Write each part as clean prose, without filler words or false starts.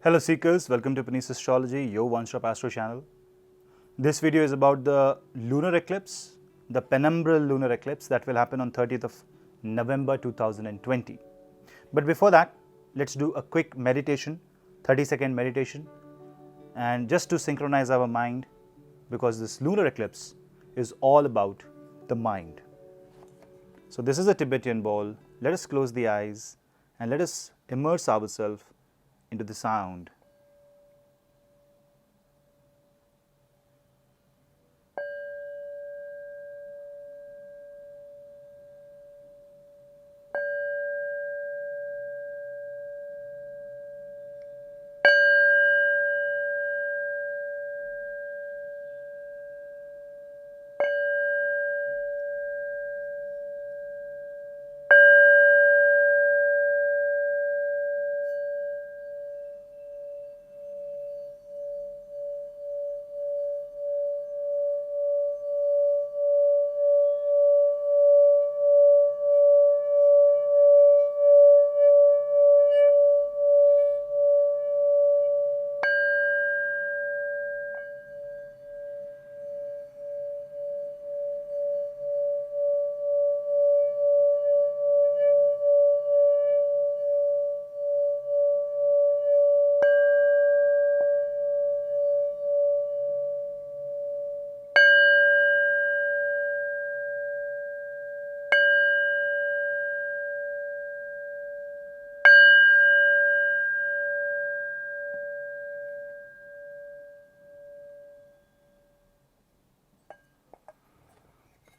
Hello Seekers, welcome to Punneits Astrology, your one-stop astro channel. This video is about the lunar eclipse, the penumbral lunar eclipse that will happen on 30th of November 2020. But before that, let's do a quick meditation, 30-second meditation, and just to synchronize our mind, because this lunar eclipse is all about the mind. So this is a Tibetan ball. Let us close the eyes and let us immerse ourselves into the sound.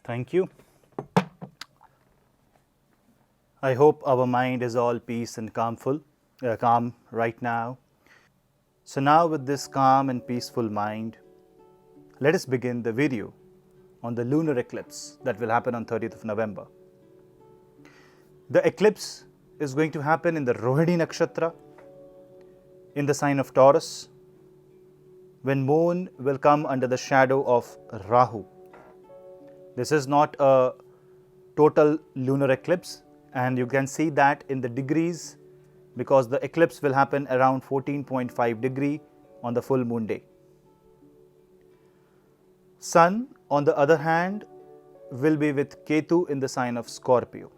Thank you. I hope our mind is all peace and calm right now. So now with this calm and peaceful mind, let us begin the video on the lunar eclipse that will happen on 30th of November. The eclipse is going to happen in the Rohini Nakshatra, in the sign of Taurus, when moon will come under the shadow of Rahu. This is not a total lunar eclipse, and you can see that in the degrees, because the eclipse will happen around 14.5 degree on the full moon day. Sun, on the other hand, will be with Ketu in the sign of Scorpio.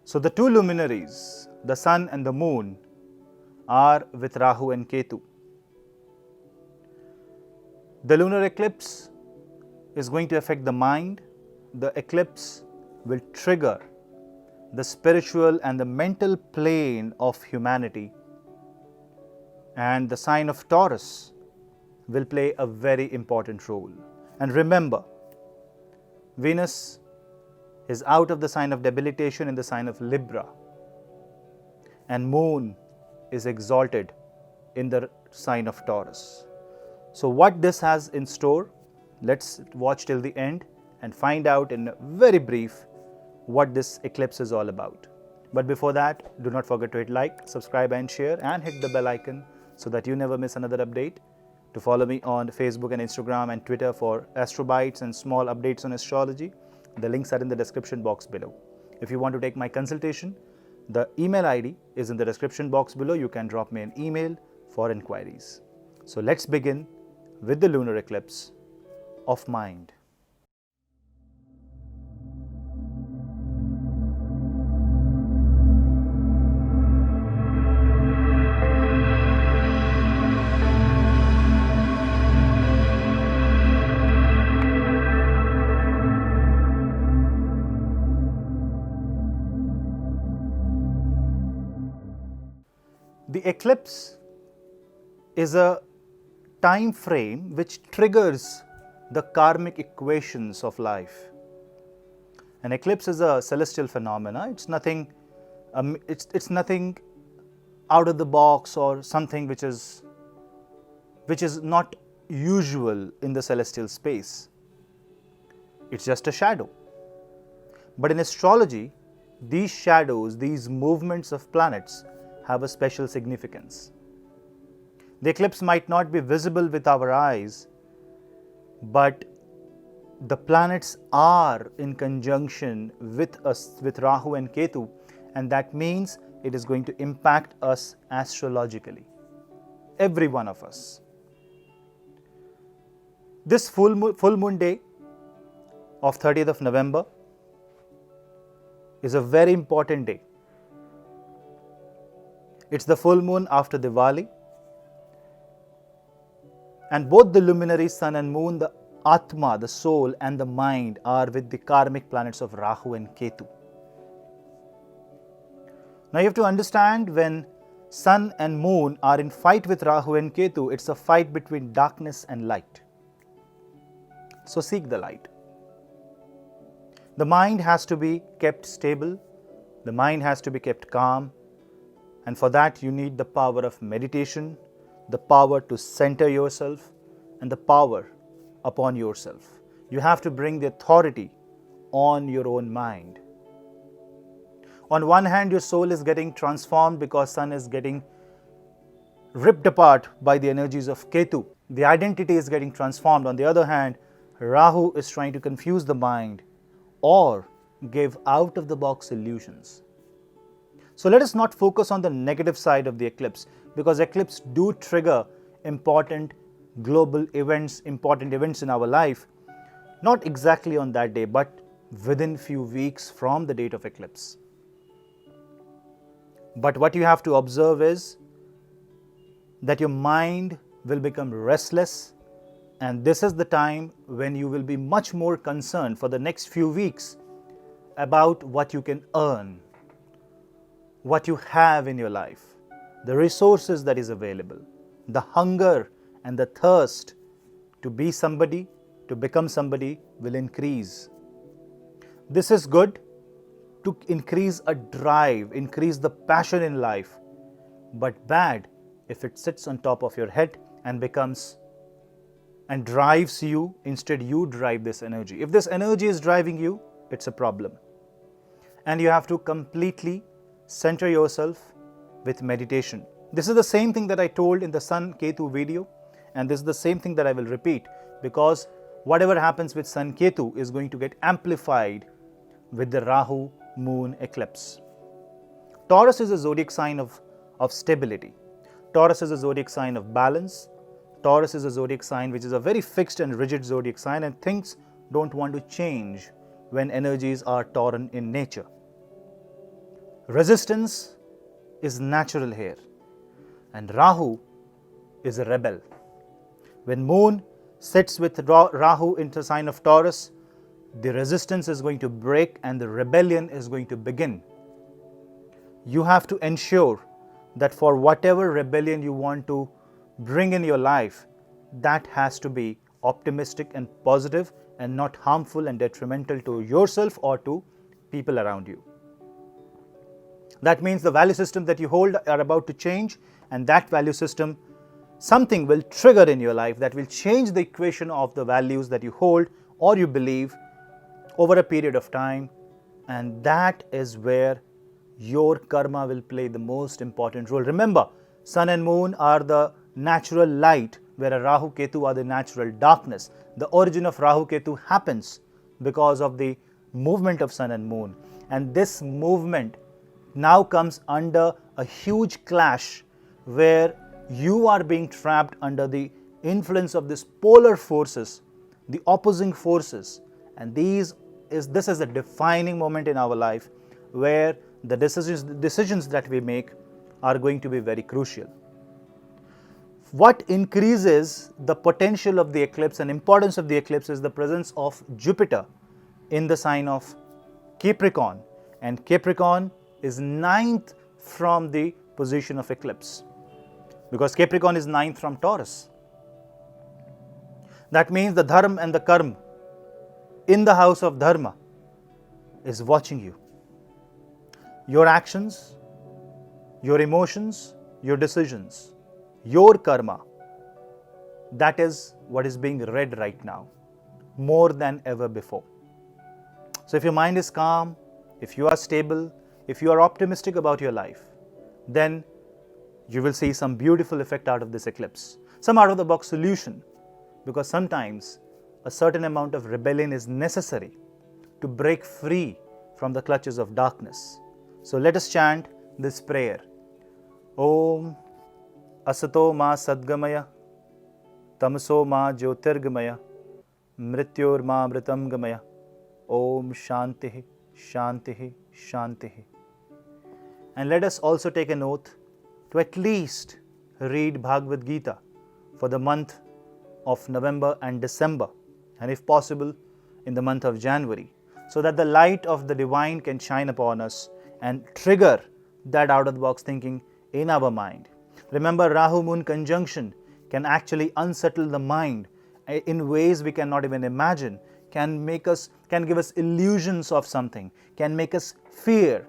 So the two luminaries, the sun and the moon, are with Rahu and Ketu. The lunar eclipse is going to affect the mind. The eclipse will trigger the spiritual and the mental plane of humanity, and the sign of Taurus will play a very important role. And remember, Venus is out of the sign of debilitation in the sign of Libra, and moon is exalted in the sign of Taurus. So what this has in store, let's watch till the end and find out in very brief what this eclipse is all about. But before that, do not forget to hit like, subscribe and share, and hit the bell icon so that you never miss another update. To follow me on Facebook and Instagram and Twitter for astrobites and small updates on astrology, the links are in the description box below. If you want to take my consultation, the email ID is in the description box below. You can drop me an email for inquiries. So let's begin with the lunar eclipse of mind. The eclipse is a time frame which triggers the karmic equations of life. An eclipse is a celestial phenomena. It's nothing. It's nothing out of the box or something which is not usual in the celestial space. It's just a shadow. But in astrology, these shadows, these movements of planets, have a special significance. The eclipse might not be visible with our eyes, but the planets are in conjunction with Rahu and Ketu, and that means it is going to impact us astrologically. Every one of us. This full moon day of 30th of November is a very important day. It's the full moon after Diwali, and both the luminaries, sun and moon, the Atma, the soul, and the mind are with the karmic planets of Rahu and Ketu. Now you have to understand, when sun and moon are in fight with Rahu and Ketu, it's a fight between darkness and light. So seek the light. The mind has to be kept stable, the mind has to be kept calm, and for that you need the power of meditation, the power to center yourself, and the power upon yourself. You have to bring the authority on your own mind. On one hand, your soul is getting transformed because sun is getting ripped apart by the energies of Ketu. The identity is getting transformed. On the other hand, Rahu is trying to confuse the mind or give out-of-the-box solutions. So let us not focus on the negative side of the eclipse, because eclipses do trigger important global events, important events in our life, not exactly on that day, but within few weeks from the date of eclipse. But what you have to observe is that your mind will become restless, and this is the time when you will be much more concerned for the next few weeks about what you can earn, what you have in your life, the resources that is available, the hunger and the thirst to be somebody, to become somebody will increase. This is good to increase a drive, increase the passion in life, but bad if it sits on top of your head and becomes and drives you, instead you drive this energy. If this energy is driving you, it's a problem. And you have to completely center yourself with meditation. This is the same thing that I told in the Sun Ketu video, and this is the same thing that I will repeat, because whatever happens with Sun Ketu is going to get amplified with the Rahu moon eclipse. Taurus is a zodiac sign of stability. Taurus is a zodiac sign of balance. Taurus is a zodiac sign which is a very fixed and rigid zodiac sign, and things don't want to change when energies are Tauran in nature. Resistance is natural here, and Rahu is a rebel. When moon sits with Rahu into the sign of Taurus, the resistance is going to break and the rebellion is going to begin. You have to ensure that for whatever rebellion you want to bring in your life, that has to be optimistic and positive and not harmful and detrimental to yourself or to people around you. That means the value system that you hold are about to change, and that value system, something will trigger in your life that will change the equation of the values that you hold or you believe over a period of time, and that is where your karma will play the most important role. Remember, sun and moon are the natural light, where Rahu Ketu are the natural darkness. The origin of Rahu Ketu happens because of the movement of sun and moon, and this movement now comes under a huge clash where you are being trapped under the influence of these polar forces, the opposing forces, and this is a defining moment in our life where the decisions that we make are going to be very crucial. What increases the potential of the eclipse and importance of the eclipse is the presence of Jupiter in the sign of Capricorn, and Capricorn is 9th from the position of eclipse, because Capricorn is 9th from Taurus. That means the dharma and the karma in the house of dharma is watching you. Your actions, your emotions, your decisions, your karma, that is what is being read right now, more than ever before. So if your mind is calm, if you are stable, if you are optimistic about your life, then you will see some beautiful effect out of this eclipse, some out of the box solution, because sometimes a certain amount of rebellion is necessary to break free from the clutches of darkness. So let us chant this prayer. Om Asato Ma Sadgamaya Tamaso Ma Jyotirgamaya Mrityor Ma Mritam Gamaya. Om Shantihi Shantihi Shantihi. And let us also take an oath to at least read Bhagavad Gita for the month of November and December, and if possible in the month of January, so that the light of the divine can shine upon us and trigger that out of the box thinking in our mind. Remember, Rahu Moon conjunction can actually unsettle the mind in ways we cannot even imagine, can give us illusions of something, can make us fear.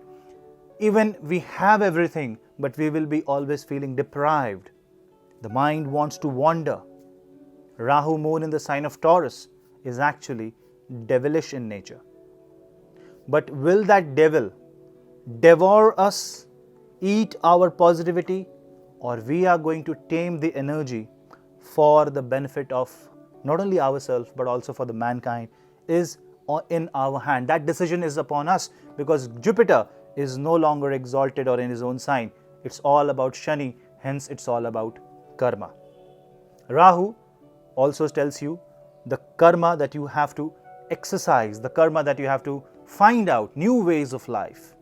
Even we have everything, but we will be always feeling deprived. The mind wants to wander. Rahu Moon in the sign of Taurus is actually devilish in nature. But will that devil devour us, eat our positivity, or we are going to tame the energy for the benefit of not only ourselves but also for the mankind is in our hand. That decision is upon us, because Jupiter is no longer exalted or in his own sign. It's all about Shani, hence it's all about karma. Rahu also tells you the karma that you have to exercise, the karma that you have to find out, new ways of life.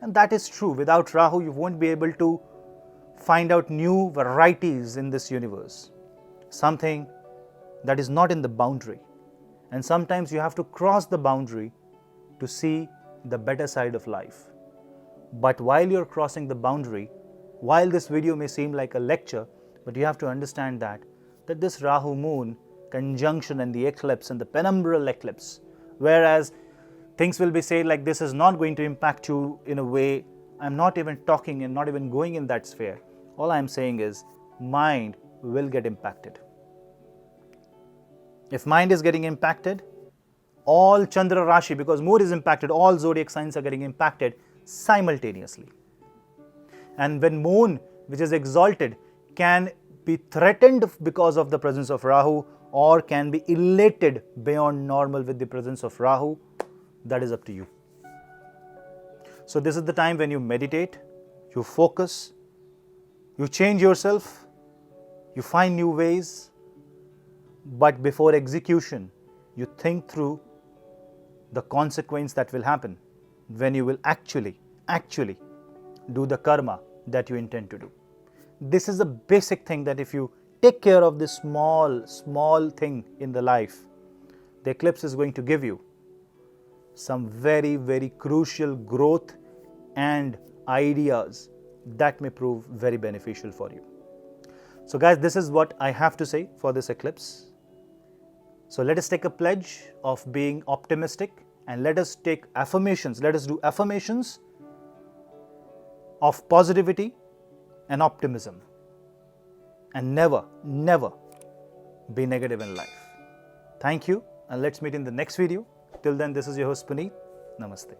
And that is true. Without Rahu, you won't be able to find out new varieties in this universe. Something that is not in the boundary. And sometimes you have to cross the boundary to see the better side of life. But while you're crossing the boundary, while this video may seem like a lecture, but you have to understand that this Rahu Moon conjunction and the eclipse and the penumbral eclipse, whereas things will be said like this is not going to impact you in a way, I'm not even talking and not even going in that sphere. All I'm saying is mind will get impacted. If mind is getting impacted, all Chandra Rashi, because Moon is impacted, all zodiac signs are getting impacted simultaneously. And when Moon, which is exalted, can be threatened because of the presence of Rahu, or can be elated beyond normal with the presence of Rahu, that is up to you. So this is the time when you meditate, you focus, you change yourself, you find new ways, but before execution, you think through the consequence that will happen when you will actually do the karma that you intend to do. This is a basic thing, that if you take care of this small thing in the life, the eclipse is going to give you some very, very crucial growth and ideas that may prove very beneficial for you. So guys, this is what I have to say for this eclipse. So let us take a pledge of being optimistic, and let us take affirmations. Let us do affirmations of positivity and optimism, and never be negative in life. Thank you, and let's meet in the next video. Till then, this is your host Punneit. Namaste.